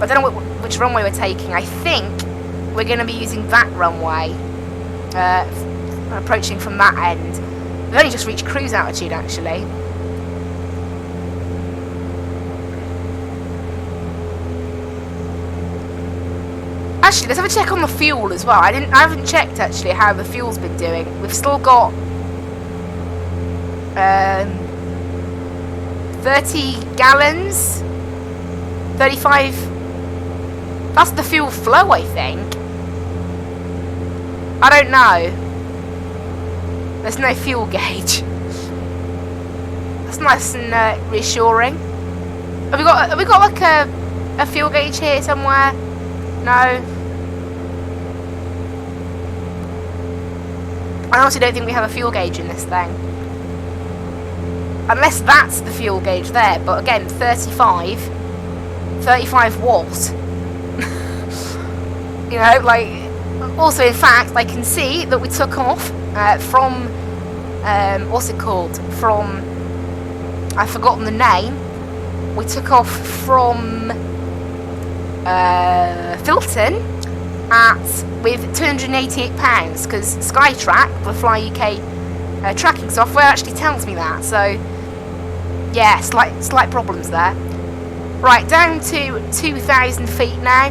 don't know which runway we're taking. I think we're going to be using that runway. Approaching from that end. We've only just reached cruise altitude, actually. Actually, let's have a check on the fuel as well. I haven't checked actually how the fuel's been doing. We've still got 30 gallons, 35. That's the fuel flow, I think. I don't know. There's no fuel gauge. That's nice and reassuring. Have we got like a fuel gauge here somewhere? No. I honestly don't think we have a fuel gauge in this thing. Unless that's the fuel gauge there, but again, 35 what? You know, like, also in fact, I can see that we took off from, what's it called? From, I've forgotten the name. We took off from Filton with £288, because Skytrack, the Fly UK tracking software, actually tells me that. So yeah, slight problems there. Right, down to 2,000 feet now.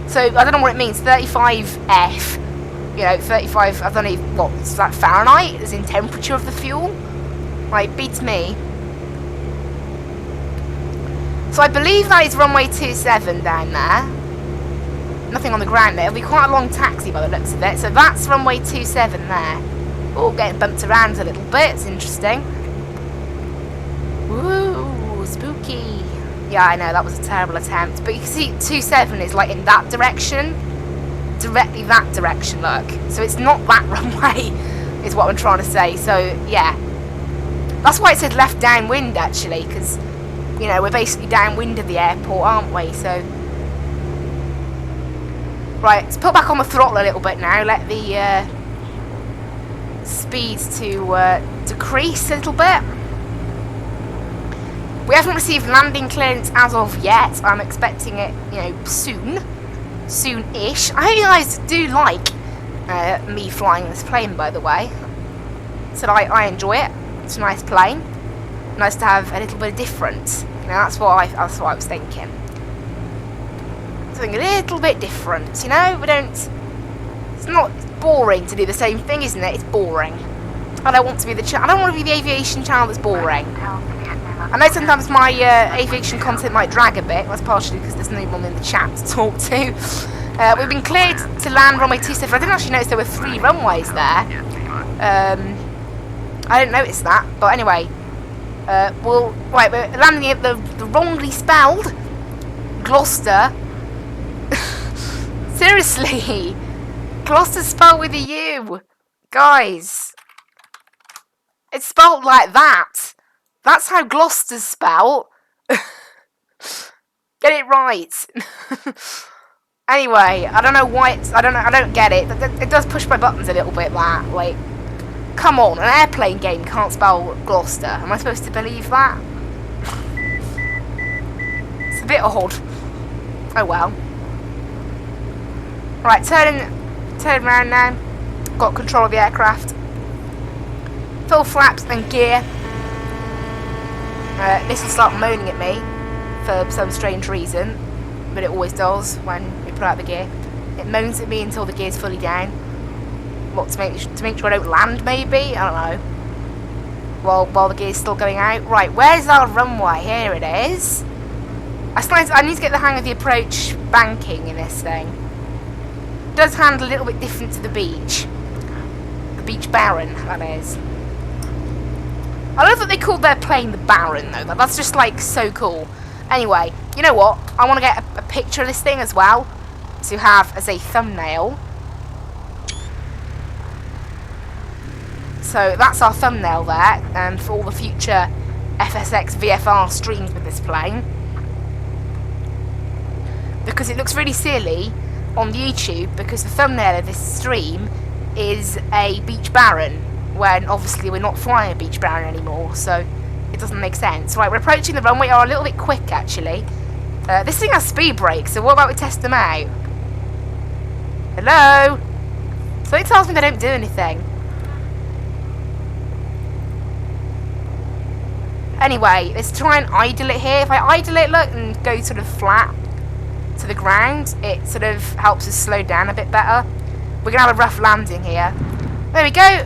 So I don't know what it means. 35F. You know, 35. I don't know what's that, Fahrenheit, as in temperature of the fuel. Right, beats me. So I believe that is runway 27 down there. Nothing on the ground there. It'll be quite a long taxi by the looks of it. So that's runway 27 there. Oh, getting bumped around a little bit. It's interesting. Woo, spooky. Yeah, I know, that was a terrible attempt. But you can see 27 is like in that direction. Directly that direction, look. So it's not that runway, is what I'm trying to say. So, yeah. That's why it said left downwind, actually, because, you know, we're basically downwind of the airport, aren't we? So, right, let's put back on the throttle a little bit now. Let the speeds to decrease a little bit. We haven't received landing clearance as of yet. I'm expecting it, you know, soon-ish. I hope you guys do like me flying this plane, by the way. So I enjoy it. It's a nice plane. Nice to have a little bit of difference. You know, that's what I was thinking. Something a little bit different. You know, we don't. It's not boring to do the same thing, isn't it? It's boring. I don't want to be the I don't want to be the aviation channel that's boring. I know sometimes my aviation content might drag a bit. That's partially because there's no one in the chat to talk to. We've been cleared to land runway 27. I didn't actually notice there were 3 runways there. I didn't notice that. But anyway, right, we're landing at the wrongly spelled Gloucester. Seriously, Gloucester spelled with a U. Guys, it's spelled like that. That's how Gloucester's spelled. Get it right. Anyway, I don't know why it's. I don't get it. It does push my buttons a little bit. That, like, come on, an airplane game can't spell Gloucester. Am I supposed to believe that? It's a bit odd. Oh well. Right, turn around now. Got control of the aircraft. Full flaps and gear. This will start moaning at me for some strange reason, but it always does when we put out the gear. It moans at me until the gear's fully down. What, to make sure I don't land, maybe? I don't know. While the gear's still going out. Right, where's our runway? Here it is. I need to get the hang of the approach banking in this thing. It does handle a little bit different to the beach. The Beach Baron, that is. I love that they called their plane the Baron, though. That's just, like, so cool. Anyway, you know what? I want to get a picture of this thing as well to have as a thumbnail. So that's our thumbnail there, and for all the future FSX VFR streams with this plane. Because it looks really silly on YouTube, because the thumbnail of this stream is a Beach Baron, when obviously we're not flying a Beach Baron anymore, so it doesn't make sense. Right, we're approaching the runway. Are a little bit quick, actually. This thing has speed brakes, so what about we test them out? Hello? Something tells me they don't do anything. Anyway, let's try and idle it here. If I idle it, look, and go sort of flat to the ground, it sort of helps us slow down a bit better. We're going to have a rough landing here. There we go.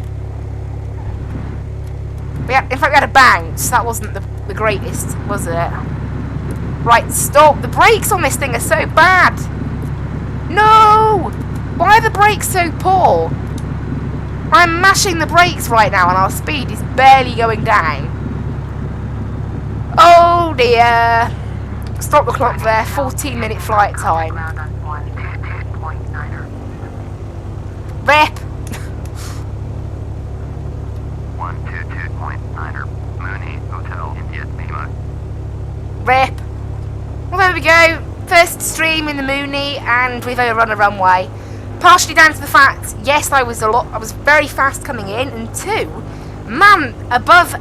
In fact, we had a bounce. That wasn't the greatest, was it? Right, stop. The brakes on this thing are so bad. No! Why are the brakes so poor? I'm mashing the brakes right now and our speed is barely going down. Oh dear. Stop the clock there. 14-minute flight time. Rep. 122.9er, Mooney Hotel, India, Lima. Rip. Well, there we go. First stream in the Mooney, and we've overrun a runway. Partially down to the fact, yes, I was very fast coming in, and two, man, above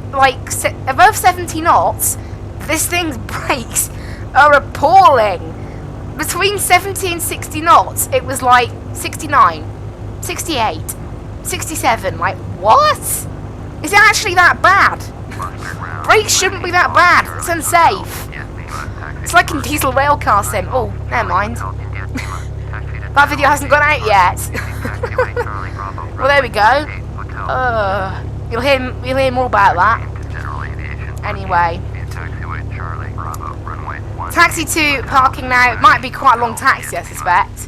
70 knots, this thing's brakes are appalling. Between 70 and 60 knots, it was like 69, 68, 67. Like, what? Is it actually that bad? Brakes shouldn't be that bad. It's unsafe. It's like in diesel railcar sim. Oh, never mind. That video hasn't gone out yet. Well, there we go. You'll hear more about that. Anyway. Taxi to parking now. It might be quite a long taxi, I suspect.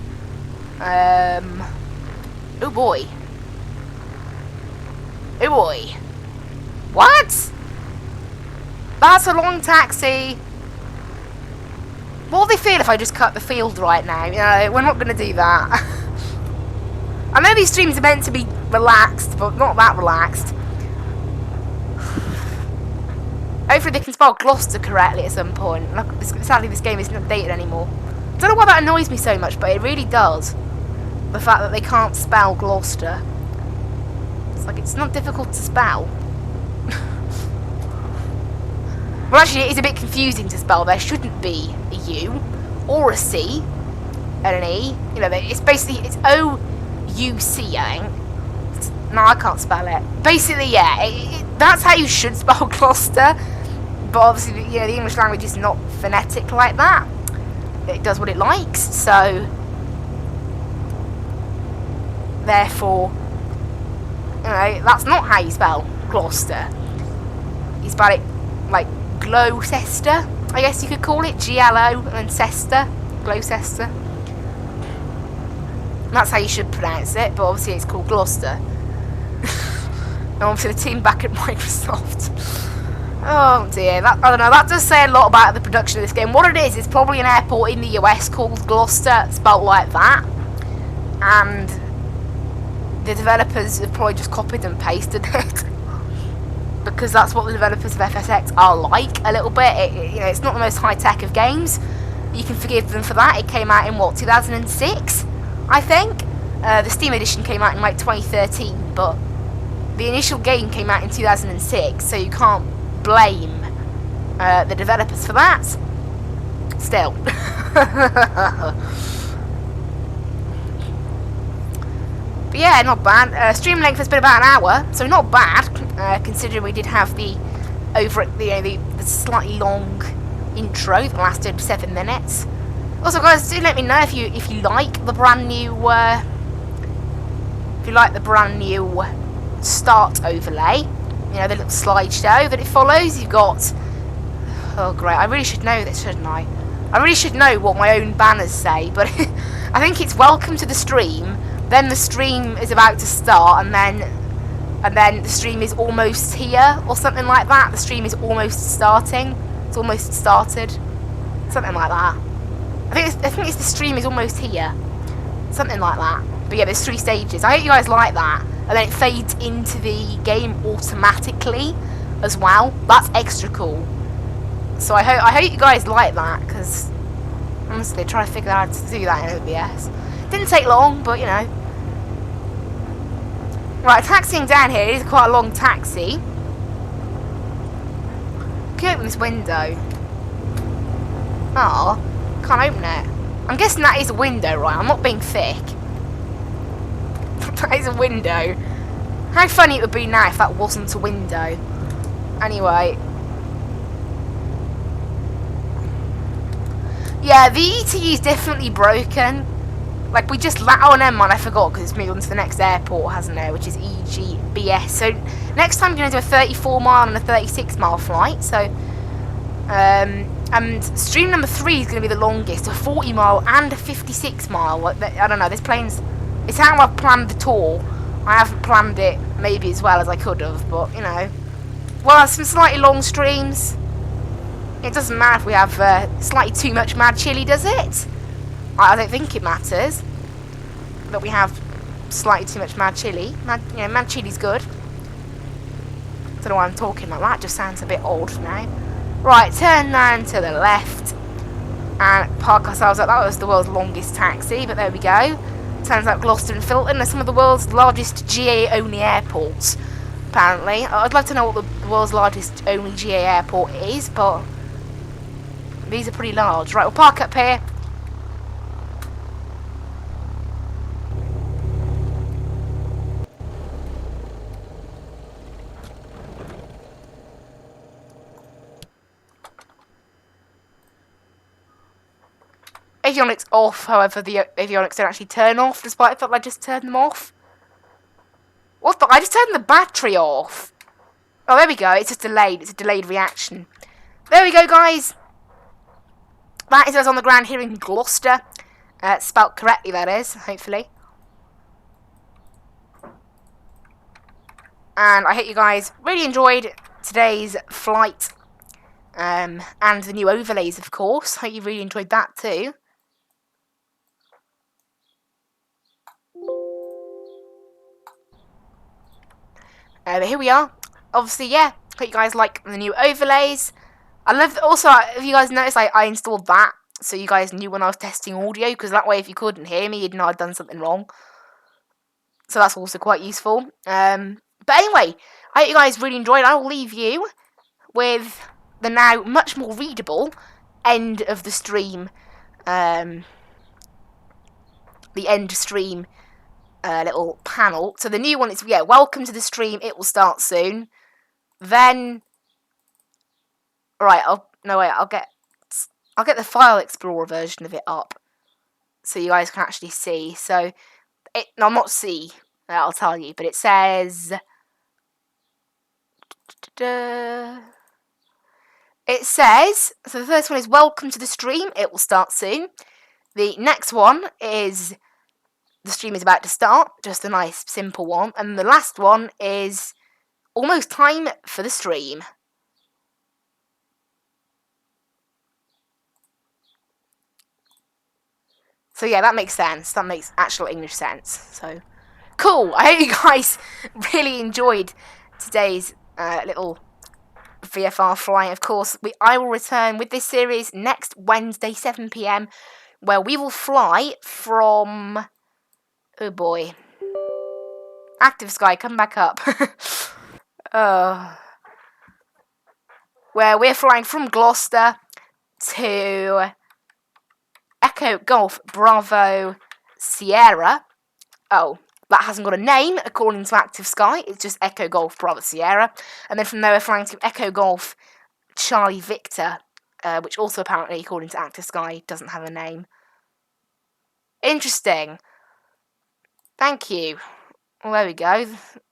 Oh boy. Oh boy. What? That's a long taxi. What will they feel if I just cut the field right now? You know, we're not going to do that. I know these streams are meant to be relaxed, but not that relaxed. Hopefully they can spell Gloucester correctly at some point. Look, sadly, this game isn't updated anymore. I don't know why that annoys me so much, but it really does. The fact that they can't spell Gloucester. It's like, it's not difficult to spell. Well, actually, it is a bit confusing to spell. There shouldn't be a U or a C and an E. You know, it's basically, it's O-U-C, I think. No, I can't spell it. Basically, yeah, that's how you should spell Gloucester. But obviously, you know, the English language is not phonetic like that. It does what it likes, so therefore, you know, that's not how you spell Gloucester. You spell it like Gloucester, I guess you could call it. G-L-O and Cester. Gloucester. That's how you should pronounce it, but obviously it's called Gloucester. And obviously the team back at Microsoft. Oh dear, I don't know, that does say a lot about the production of this game. What it is, it's probably an airport in the US called Gloucester, spelt like that. And the developers have probably just copied and pasted it. Because that's what the developers of FSX are like, a little bit. It's not the most high-tech of games. You can forgive them for that. It came out in, 2006, I think? The Steam edition came out in, 2013, but the initial game came out in 2006, so you can't blame the developers for that. Still. But yeah, not bad. Stream length has been about an hour, so not bad, considering we did have the slightly long intro that lasted 7 minutes. Also, guys, do let me know if you like the brand new start overlay. The little slideshow that it follows. You've got, oh great, I really should know this, shouldn't I? I really should know what my own banners say, but I think it's welcome to the stream. Then the stream is about to start, and then the stream is almost here, or something like that. The stream is almost starting. It's almost started, something like that. I think it's the stream is almost here, something like that. But yeah, there's 3 stages. I hope you guys like that, and then it fades into the game automatically as well. That's extra cool. So I hope you guys like that, because honestly, trying to figure out how to do that in OBS. Didn't take long, but Right, taxiing down here. It is quite a long taxi. Can you open this window? Oh, can't open it. I'm guessing that is a window, right? I'm not being thick. That is a window. How funny it would be now if that wasn't a window. Anyway. Yeah, the ETE is definitely broken. Like, we just... Oh, never mind, I forgot, because it's moved on to the next airport, hasn't it? Which is EGBS. So, next time we're going to do a 34-mile and a 36-mile flight. So, and stream number 3 is going to be the longest. A 40-mile and a 56-mile. I don't know, this plane's... It's how I've planned the tour. I haven't planned it maybe as well as I could have, but, Well, some slightly long streams. It doesn't matter if we have slightly too much mad chili, does it? I don't think it matters that we have slightly too much mad chili. Mad chili's good. Don't know why I'm talking like that. Just sounds a bit odd now. Right, turn round to the left and park ourselves up. That was the world's longest taxi, but there we go. Turns out Gloucester and Filton are some of the world's largest GA-only airports, apparently. I'd love to know what the world's largest only GA airport is, but these are pretty large. Right, we'll park up here. Avionics off, however, the avionics don't actually turn off, despite the fact I just turned them off. What the? I just turned the battery off. Oh, there we go. It's just delayed. It's a delayed reaction. There we go, guys. That is us on the ground here in Gloucester. Spelt correctly, that is, hopefully. And I hope you guys really enjoyed today's flight. And the new overlays, of course. Hope you really enjoyed that too. But here we are. Obviously, yeah. Hope you guys like the new overlays. I love. Also, if you guys noticed, I installed that so you guys knew when I was testing audio, because that way, if you couldn't hear me, you'd know I'd done something wrong. So that's also quite useful. But anyway, I hope you guys really enjoyed. I will leave you with the now much more readable end of the stream. The end stream. Little panel. So the new one is, yeah, welcome to the stream. It will start soon. Then, right, I'll get the File Explorer version of it up, so you guys can actually see. So, no, not see. I'll tell you, but it says. It says. So the first one is welcome to the stream. It will start soon. The next one is. The stream is about to start, just a nice simple one, and the last one is almost time for the stream. So yeah, that makes sense. That makes actual English sense. So cool. I hope you guys really enjoyed today's little VFR flying. Of course, I will return with this series next Wednesday, 7 p.m, where we will fly from... Oh boy. Active Sky, come back up. Where we're flying from Gloucester to Echo Golf Bravo Sierra. Oh, that hasn't got a name according to Active Sky. It's just Echo Golf Bravo Sierra. And then from there we're flying to Echo Golf Charlie Victor, which also apparently, according to Active Sky, doesn't have a name. Interesting. Thank you. Well, there we go.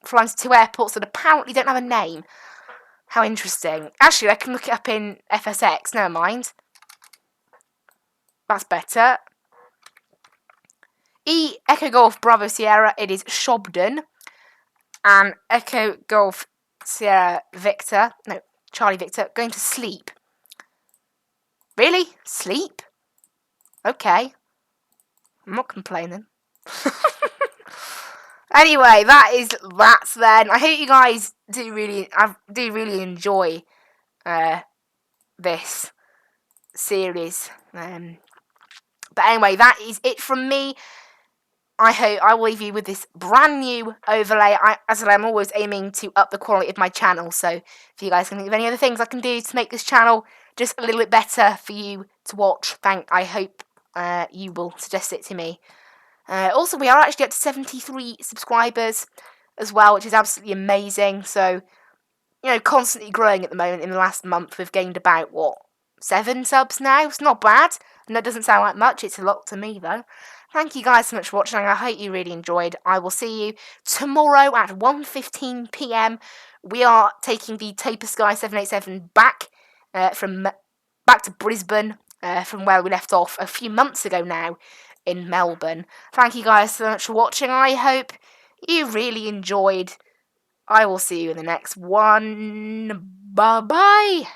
Flying to 2 airports that apparently don't have a name. How interesting. Actually, I can look it up in FSX. Never mind. That's better. Echo Golf Bravo Sierra, it is Shobden. And Echo Golf Sierra Victor, no, Charlie Victor, going to sleep. Really? Sleep? Okay. I'm not complaining. Anyway, that's then. I hope you guys do really enjoy this series. But anyway, that is it from me. I will leave you with this brand new overlay. As I said, I'm always aiming to up the quality of my channel. So if you guys can think of any other things I can do to make this channel just a little bit better for you to watch, I hope you will suggest it to me. Also, we are actually up to 73 subscribers as well, which is absolutely amazing. So, you know, constantly growing at the moment. In the last month, we've gained about, 7 subs now? It's not bad. I know it doesn't sound like much. It's a lot to me, though. Thank you guys so much for watching. I hope you really enjoyed. I will see you tomorrow at 1:15 p.m. We are taking the Taper Sky 787 back to Brisbane from where we left off a few months ago now in Melbourne. Thank you guys so much for watching. I hope you really enjoyed. I will see you in the next one. Bye-bye.